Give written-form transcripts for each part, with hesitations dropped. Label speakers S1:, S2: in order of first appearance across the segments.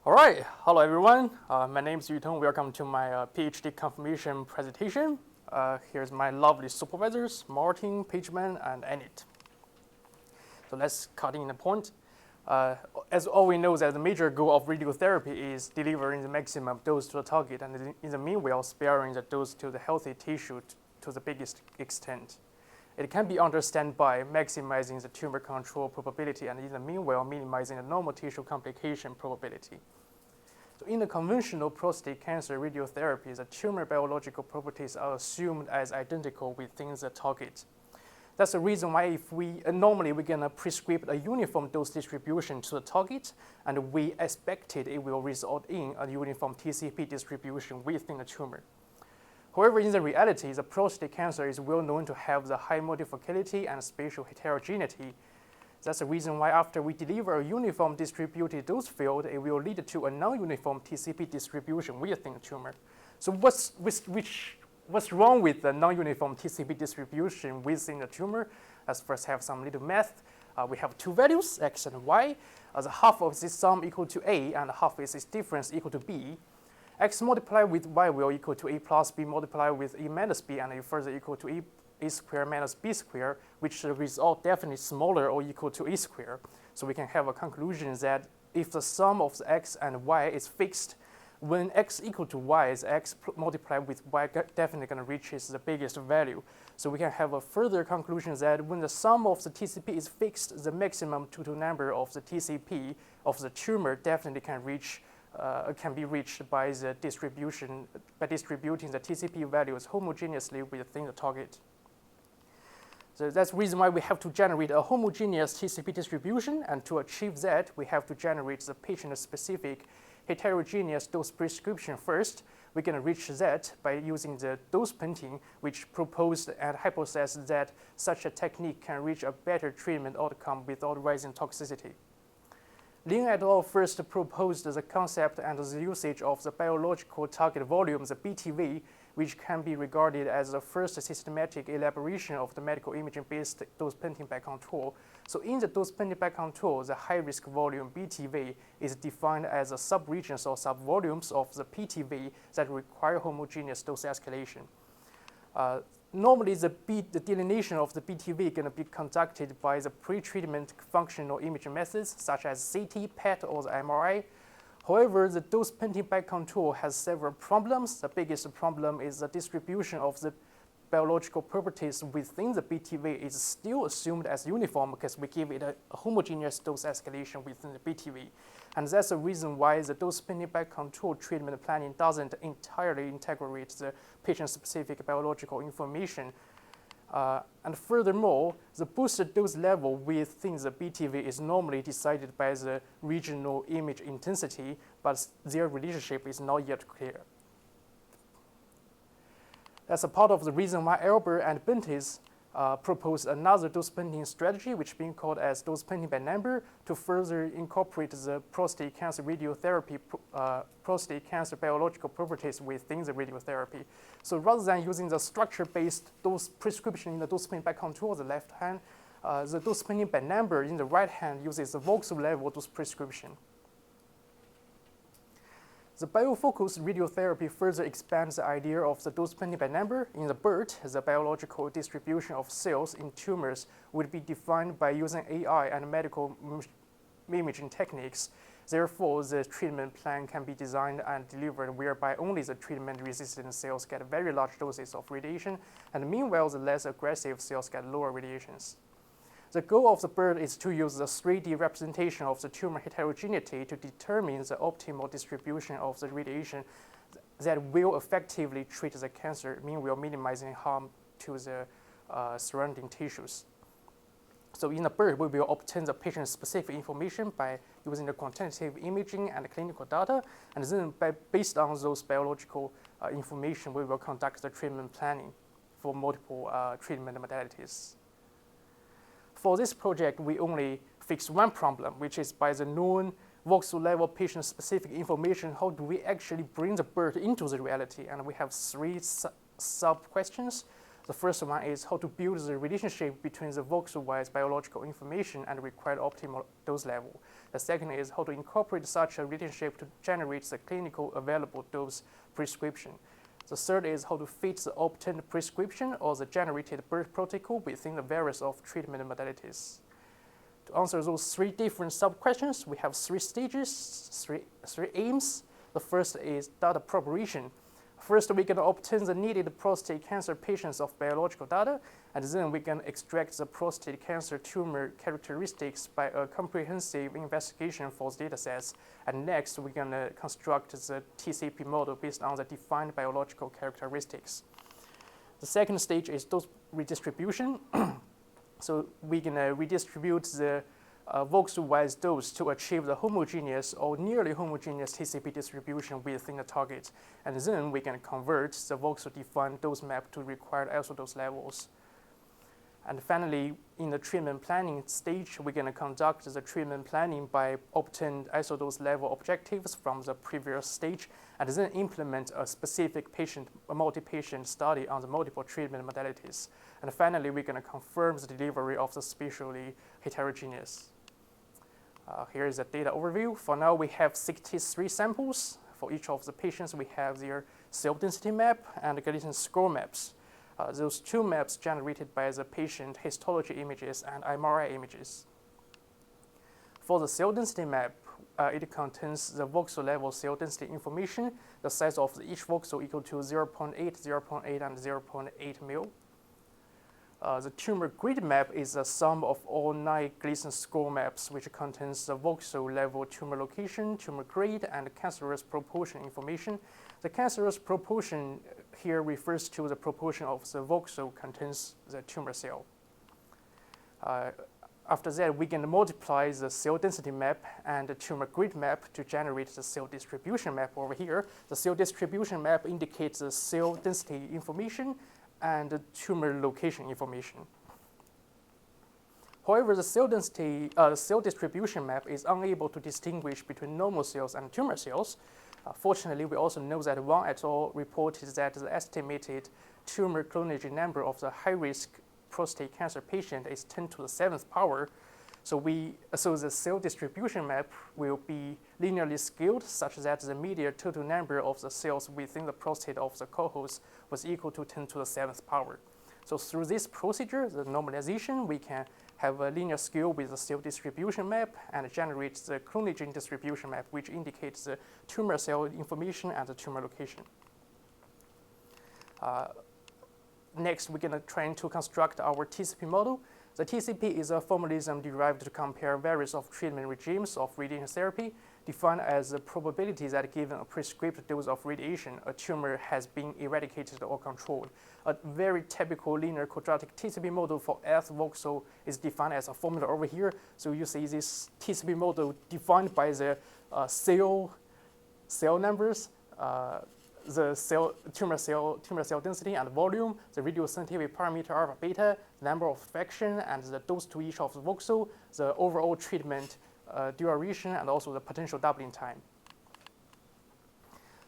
S1: All right, hello everyone. My name is Yutong. Welcome to my PhD confirmation presentation. Here's my lovely supervisors, Martin, Pejman, and Annette. So let's cut in the point. As all we know that the major goal of radiotherapy is delivering the maximum dose to the target and in the meanwhile sparing the dose to the healthy tissue to the biggest extent. It can be understood by maximizing the tumor control probability and in the meanwhile minimizing the normal tissue complication probability. So in the conventional prostate cancer radiotherapy, the tumor biological properties are assumed as identical within the target. That's the reason why if we normally we're gonna prescribe a uniform dose distribution to the target, and we expected it will result in a uniform TCP distribution within the tumor. However, in the reality, the prostate cancer is well known to have the high multifocality and spatial heterogeneity. That's the reason why after we deliver a uniform distributed dose field, it will lead to a non-uniform TCP distribution within the tumor. So what's wrong with the non-uniform TCP distribution within the tumor? Let's first have some little math. We have two values, x and y. The half of this sum equal to a, and half of this difference equal to b. X multiplied with y will equal to a plus b multiplied with a minus b, and a further equal to a squared minus b squared, which the result definitely smaller or equal to a squared. So we can have a conclusion that if the sum of the x and y is fixed, when x equal to y, is x multiplied with y definitely going to reach the biggest value. So we can have a further conclusion that when the sum of the TCP is fixed, the maximum total number of the TCP of the tumor definitely can be reached by the distributing the TCP values homogeneously within the target. So that's the reason why we have to generate a homogeneous TCP distribution, and to achieve that, we have to generate the patient-specific heterogeneous dose prescription first. We're going to reach that by using the dose painting, which proposed and hypothesized that such a technique can reach a better treatment outcome without rising toxicity. Lin et al. First proposed the concept and the usage of the biological target volume, the BTV, which can be regarded as the first systematic elaboration of the medical imaging-based dose painting by control. So in the dose painting by control, the high-risk volume BTV is defined as the subregions or subvolumes of the PTV that require homogeneous dose escalation. Normally, the delineation of the BTV is going to be conducted by the pre-treatment functional imaging methods, such as CT, PET, or the MRI. However, the dose painting by control has several problems. The biggest problem is the distribution of the biological properties within the BTV is still assumed as uniform because we give it a homogeneous dose escalation within the BTV. And that's the reason why the dose painting by control treatment planning doesn't entirely integrate the patient-specific biological information. And furthermore, the boosted dose level within the BTV is normally decided by the regional image intensity, but their relationship is not yet clear. That's a part of the reason why Ebert and Bentis proposed another dose painting strategy, which is being called as dose painting by number, to further incorporate the prostate cancer radiotherapy, prostate cancer biological properties within the radiotherapy. So rather than using the structure-based dose prescription in the dose painting by control on the left hand, the dose painting by number in the right hand uses the voxel level dose prescription. The biofocused radiotherapy further expands the idea of the dose painting by number. In the bird, the biological distribution of cells in tumors would be defined by using AI and medical imaging techniques. Therefore, the treatment plan can be designed and delivered whereby only the treatment-resistant cells get very large doses of radiation, and meanwhile, the less aggressive cells get lower radiations. The goal of the bird is to use the 3D representation of the tumor heterogeneity to determine the optimal distribution of the radiation that will effectively treat the cancer, meanwhile minimizing harm to the surrounding tissues. So in the bird, we will obtain the patient-specific information by using the quantitative imaging and clinical data, and then based on those biological information, we will conduct the treatment planning for multiple treatment modalities. For this project, we only fixed one problem, which is by the known voxel level patient-specific information, how do we actually bring the bird into the reality? And we have three sub-questions. The first one is how to build the relationship between the voxel-wise biological information and required optimal dose level. The second is how to incorporate such a relationship to generate the clinical available dose prescription. The third is how to fit the obtained prescription or the generated birth protocol within the various of treatment modalities. To answer those three different sub-questions, we have three stages, three aims. The first is data preparation. First, we can obtain the needed prostate cancer patients of biological data, and then we can extract the prostate cancer tumor characteristics by a comprehensive investigation for the datasets. And next, we're going to construct the TCP model based on the defined biological characteristics. The second stage is dose redistribution. So we're going to redistribute the voxel-wise dose to achieve the homogeneous or nearly homogeneous TCP distribution within the target. And then we can convert the voxel-defined dose map to required isodose levels. And finally, in the treatment planning stage, we're going to conduct the treatment planning by obtaining isodose level objectives from the previous stage, and then implement a specific multi-patient study on the multiple treatment modalities. And finally, we're going to confirm the delivery of the spatially heterogeneous. Here is the data overview. For now, we have 63 samples. For each of the patients, we have their cell density map and Gleason score maps. Those two maps generated by the patient histology images and MRI images. For the cell density map, it contains the voxel level cell density information, the size of each voxel equal to 0.8, 0.8, and 0.8 mil. The tumor grid map is the sum of all 9 Gleason score maps, which contains the voxel level tumor location, tumor grade, and cancerous proportion information. The cancerous proportion here refers to the proportion of the voxel contains the tumor cell. After that, we can multiply the cell density map and the tumor grid map to generate the cell distribution map over here. The cell distribution map indicates the cell density information and the tumor location information. However, the cell distribution map is unable to distinguish between normal cells and tumor cells. Fortunately, we also know that Wang et al. Reported that the estimated tumor clonage number of the high-risk prostate cancer patient is 10 to the 7th power. So the cell distribution map will be linearly scaled such that the median total number of the cells within the prostate of the cohorts was equal to 10 to the 7th power. So through this procedure, the normalization, we can have a linear scale with the cell distribution map and generate the clonage distribution map, which indicates the tumor cell information and the tumor location. Next, we're going to try to construct our TCP model. The TCP is a formalism derived to compare various of treatment regimes of radiation therapy, defined as the probability that given a prescribed dose of radiation, a tumor has been eradicated or controlled. A very typical linear quadratic TCP model for F voxel is defined as a formula over here. So you see this TCP model defined by the cell numbers, the tumor cell density and volume, the radiosensitivity parameter alpha beta, number of fraction, and the dose to each of the voxel, the overall treatment duration, and also the potential doubling time.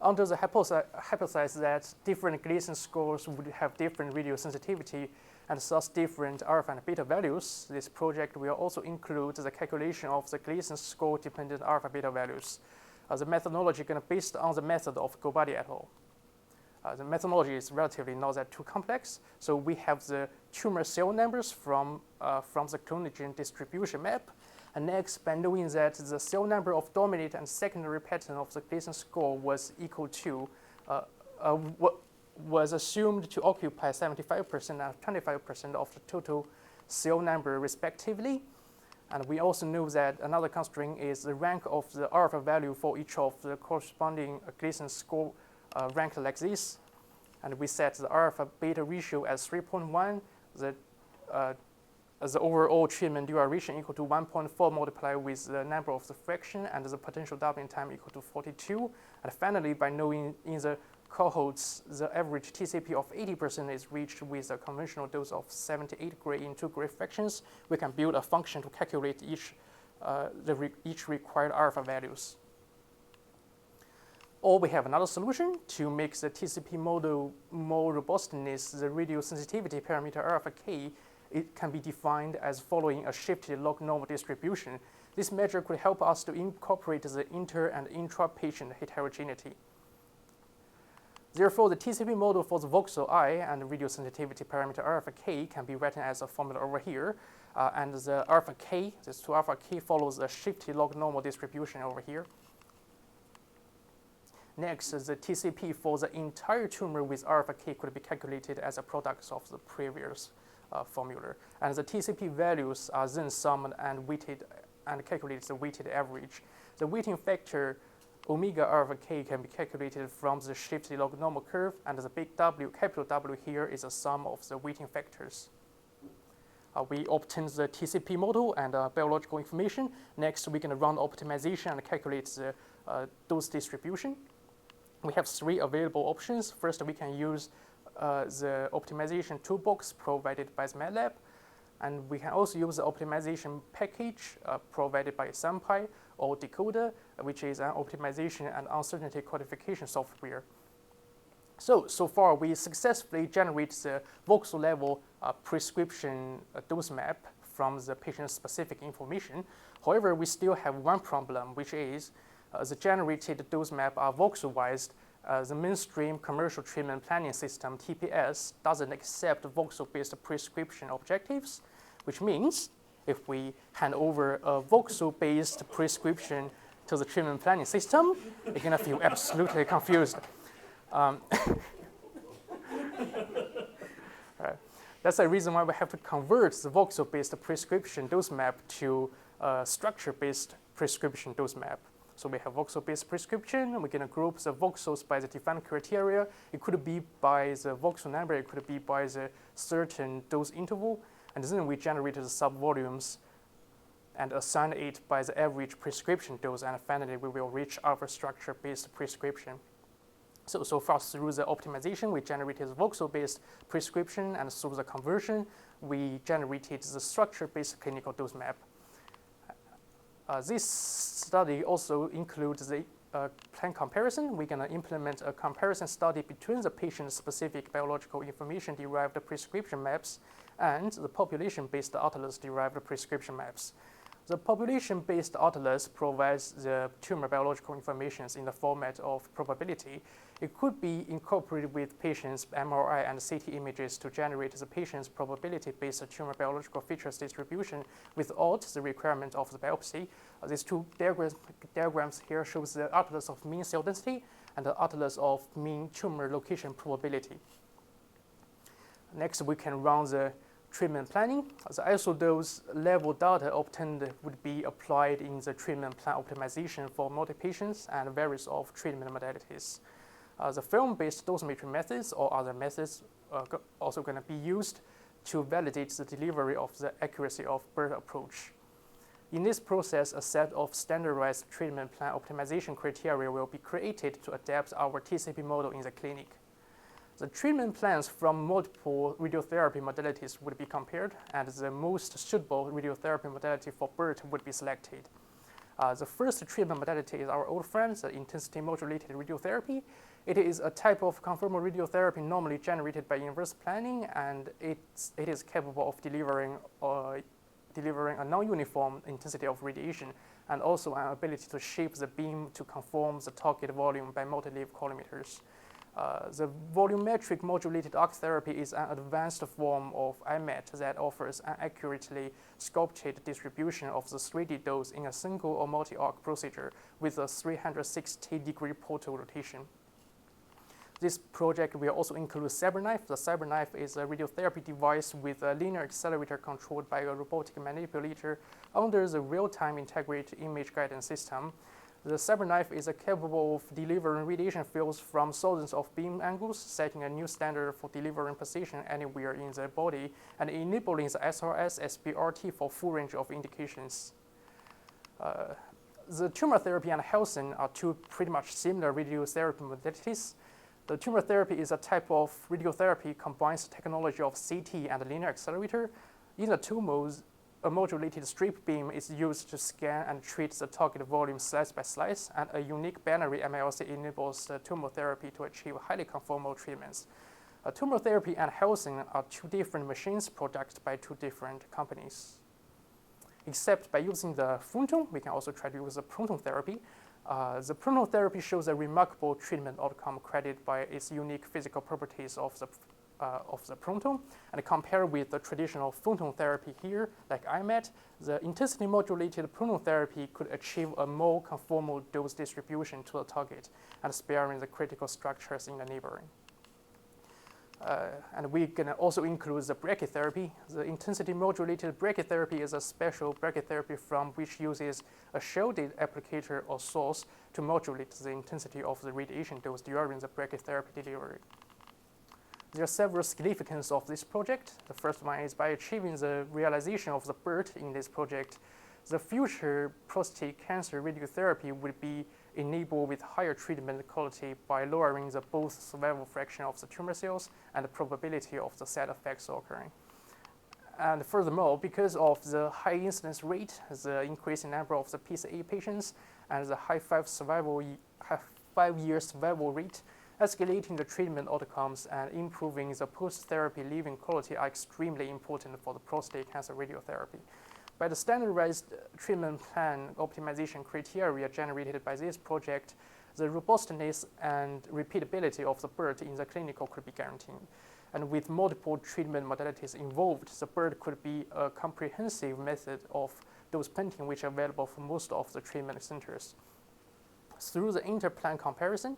S1: Under the hypothesis that different Gleason scores would have different radiosensitivity and thus different alpha and beta values, this project will also include the calculation of the Gleason score-dependent alpha beta values. The methodology is based on the method of Gobadi et al. The methodology is relatively not that too complex. So we have the tumor cell numbers from the clonage distribution map. And next, by knowing that the cell number of dominant and secondary pattern of the Gleason score was equal to, was assumed to occupy 75% and 25% of the total cell number respectively. And we also know that another constraint is the rank of the alpha value for each of the corresponding Gleason score ranked like this. And we set the alpha beta ratio as 3.1, the overall treatment duration equal to 1.4 multiplied with the number of the fraction and the potential doubling time equal to 42. And finally, by knowing in the cohorts, the average TCP of 80% is reached with a conventional dose of 78 gray in 2 gray fractions, we can build a function to calculate each required alpha values. Or we have another solution to make the TCP model more robustness. The radio sensitivity parameter alpha k, it can be defined as following a shifted log normal distribution. This measure could help us to incorporate the inter- and intra-patient heterogeneity. Therefore, the TCP model for the voxel I and radio sensitivity parameter alpha k can be written as a formula over here. And the alpha k, this 2 alpha k follows a shifted log normal distribution over here. Next, the TCP for the entire tumor with alpha k could be calculated as a product of the previous formula. And the TCP values are then summed and weighted and calculated the weighted average. The weighting factor omega alpha k can be calculated from the shifted log normal curve, and the big W, capital W here is a sum of the weighting factors. We obtain the TCP model and biological information. Next, we can run optimization and calculate the dose distribution. We have 3 available options. First, we can use the optimization toolbox provided by the MATLAB, and we can also use the optimization package provided by SAMPy or Decoder, which is an optimization and uncertainty quantification software. So far, we successfully generate the voxel level prescription dose map from the patient-specific information. However, we still have one problem, which is the generated dose map are voxel-wise. The mainstream commercial treatment planning system, TPS, doesn't accept voxel-based prescription objectives, which means if we hand over a voxel-based prescription to the treatment planning system, you're going to feel absolutely confused. Right. That's the reason why we have to convert the voxel-based prescription dose map to a structure-based prescription dose map. So we have voxel-based prescription, and we're going to group the voxels by the defined criteria. It could be by the voxel number, it could be by the certain dose interval, and then we generated the subvolumes and assign it by the average prescription dose, and finally we will reach our structure-based prescription. So far through the optimization, we generated the voxel-based prescription, and through the conversion, we generated the structure-based clinical dose map. This study also includes the plan comparison. We're going to implement a comparison study between the patient-specific biological information-derived prescription maps and the population-based atlas-derived prescription maps. The population-based atlas provides the tumor biological information in the format of probability. It could be incorporated with patients' MRI and CT images to generate the patient's probability-based tumor biological features distribution without the requirement of the biopsy. These 2 diagrams here shows the atlas of mean cell density and the atlas of mean tumor location probability. Next, we can run the treatment planning. The isodose level data obtained would be applied in the treatment plan optimization for multi-patients and various of treatment modalities. The film-based dosimetry methods or other methods are also going to be used to validate the delivery of the accuracy of Ebert approach. In this process, a set of standardized treatment plan optimization criteria will be created to adapt our TCP model in the clinic. The treatment plans from multiple radiotherapy modalities would be compared, and the most suitable radiotherapy modality for Ebert would be selected. The first treatment modality is our old friend, the intensity modulated radiotherapy. It is a type of conformal radiotherapy normally generated by inverse planning, and it is capable of delivering a non-uniform intensity of radiation, and also an ability to shape the beam to conform the target volume by multi-leaf collimators. The volumetric modulated arc therapy is an advanced form of IMET that offers an accurately sculpted distribution of the 3D dose in a single or multi-arc procedure with a 360-degree portal rotation. This project will also include CyberKnife. The CyberKnife is a radiotherapy device with a linear accelerator controlled by a robotic manipulator under the real-time integrated image guidance system. The CyberKnife is capable of delivering radiation fields from thousands of beam angles, setting a new standard for delivering precision anywhere in the body, and enabling the SRS SBRT for full range of indications. The tumor therapy and Helsing are 2 pretty much similar radiotherapy modalities. The tumor therapy is a type of radiotherapy combines the technology of CT and linear accelerator. In the 2 modes, a modulated strip beam is used to scan and treat the target volume slice by slice, and a unique binary MLC enables tumor therapy to achieve highly conformal treatments. Tumor therapy and Helsing are two different machines produced by two different companies. Except by using the photon, we can also try to use the proton therapy. The proton therapy shows a remarkable treatment outcome credited by its unique physical properties of the proton, and compared with the traditional photon therapy here, like IMET, the intensity modulated proton therapy could achieve a more conformal dose distribution to the target and sparing the critical structures in the neighboring. And we're going to also include the brachytherapy. The intensity modulated brachytherapy is a special brachytherapy from which uses a shielded applicator or source to modulate the intensity of the radiation dose during the brachytherapy delivery. There are several significances of this project. The first one is by achieving the realization of the BERT in this project, the future prostate cancer radiotherapy would be enabled with higher treatment quality by lowering the both survival fraction of the tumor cells and the probability of the side effects occurring. And furthermore, because of the high incidence rate, the increasing number of the PSA patients, and the high 5-year survival rate, escalating the treatment outcomes and improving the post-therapy living quality are extremely important for the prostate cancer radiotherapy. By the standardized treatment plan optimization criteria generated by this project, the robustness and repeatability of the BERT in the clinical could be guaranteed. And with multiple treatment modalities involved, the BERT could be a comprehensive method of dose planting which are available for most of the treatment centers. Through the interplan comparison,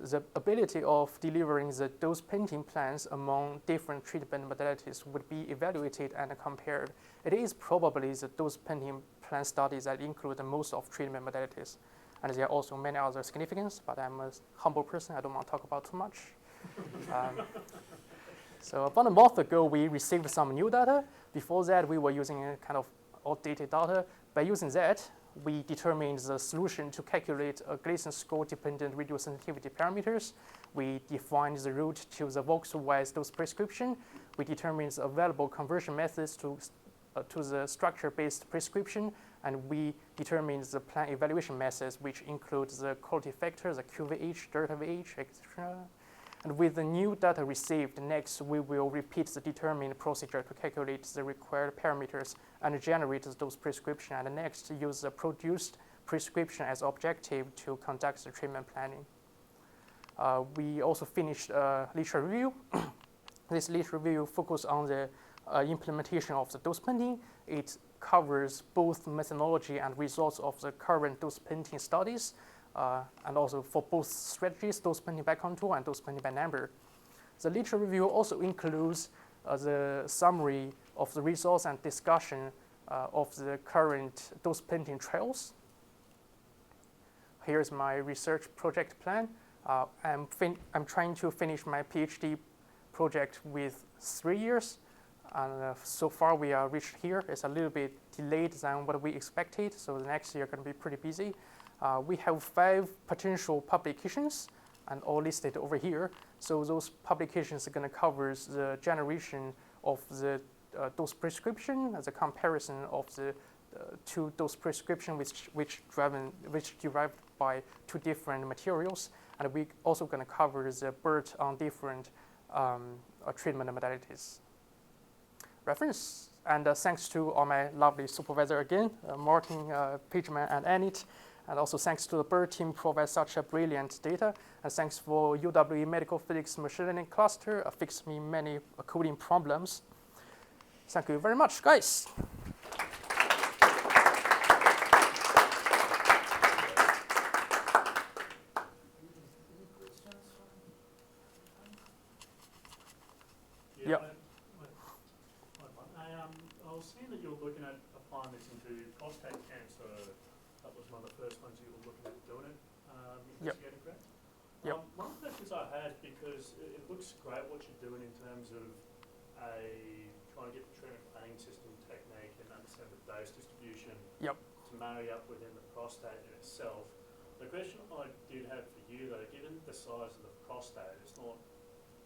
S1: the ability of delivering the dose planting plans among different treatment modalities would be evaluated and compared. It is probably the dose planting plan studies that include the most of treatment modalities. And there are also many other significance, but I'm a humble person. I don't want to talk about too much. So about a month ago, we received some new data. Before that, we were using a kind of outdated data. By using that, we determined the solution to calculate a Gleason score-dependent radiosensitivity parameters. We defined the route to the voxel-wise dose prescription. We determined the available conversion methods to the structure-based prescription, and we determined the plan evaluation methods, which include the quality factor, the QVH, delta VH, etc. And with the new data received, next we will repeat the determined procedure to calculate the required parameters and generate those prescription, and next use the produced prescription as objective to conduct the treatment planning. We also finished a literature review. This literature review focuses on the implementation of the dose planting. It covers both methodology and results of the current dose planting studies, and also for both strategies, dose planting by contour and dose planting by number. The literature review also includes the summary of the results and discussion of the current dose planting trials. Here's my research project plan. I'm trying to finish my PhD project with 3 years. And so far we are reached here. It's a little bit delayed than what we expected, so the next year going to be pretty busy. We have 5 potential publications, and all listed over here. So those publications are going to cover the generation of the dose prescription, the comparison of the 2 dose prescription which derived by 2 different materials, and we also going to cover the BERT on different treatment modalities. Reference, and thanks to all my lovely supervisor again, Martin, Pejman, and Annette. And also thanks to the BERT team provide such a brilliant data. And thanks for UWE Medical Physics Machine Learning Cluster, fixed me many coding problems. Thank you very much, guys. Yeah.
S2: I was seeing that you were looking at applying this into prostate cancer. That was one of the first ones you were looking at doing it, investigating, correct?
S1: Yep.
S2: One of the questions I had, because it looks great what you're doing in terms of trying to get the treatment planning system technique and understand the dose distribution to marry up within the prostate in itself. The question I did have for you though, given the size of the prostate, it's not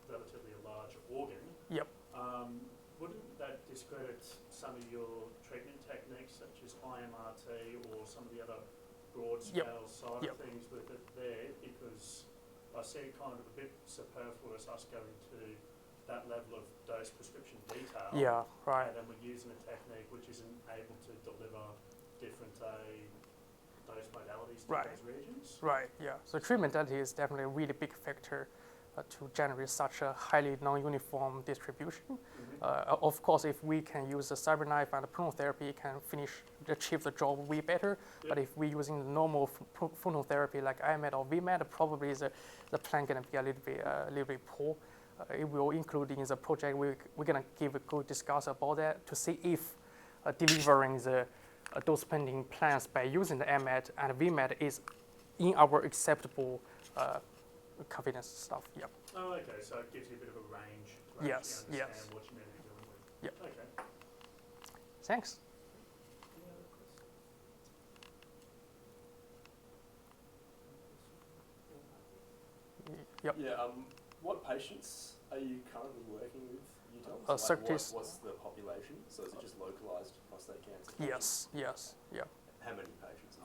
S2: relatively a large organ.
S1: Yep.
S2: Wouldn't that discredit some of your treatment techniques, such as IMRT or some of the other broad-scale side of things with it there? Because I see it kind of a bit superfluous us going to that level of dose prescription detail.
S1: Yeah, right.
S2: And then we're using a technique which isn't able to deliver different dose modalities to those regions.
S1: Right, yeah. So treatment modality is definitely a really big factor to generate such a highly non-uniform distribution. Of course, if we can use the cyberknife and the phonotherapy, it can achieve the job way better. But if we're using the normal phonotherapy like IMED or VMED, probably the plan going to be a little bit poor. It will include in the project, we're going to give a good discuss about that to see if delivering the dose pending plans by using the IMED and VMED is in our acceptable confidence stuff. Yep.
S2: Oh, okay. So it gives you a bit of a range to
S1: yes,
S2: actually understand
S1: yes.
S2: what you need to be doing with.
S1: Yep.
S2: Okay.
S1: Thanks.
S2: Any other questions?
S1: Yep.
S3: Yeah. What patients are you currently working with, Yutong? What's the population? So is it just localized prostate cancer patients?
S1: Yes. Yeah.
S3: How many patients?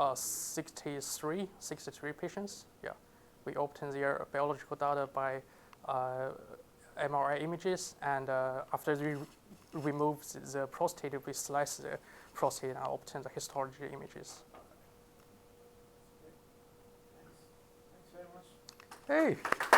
S1: 63 patients. Yeah. We obtain their biological data by MRI images, and after we remove the prostate, we slice the prostate and obtain the histology images.
S2: Okay. Thanks very much.
S1: Hey.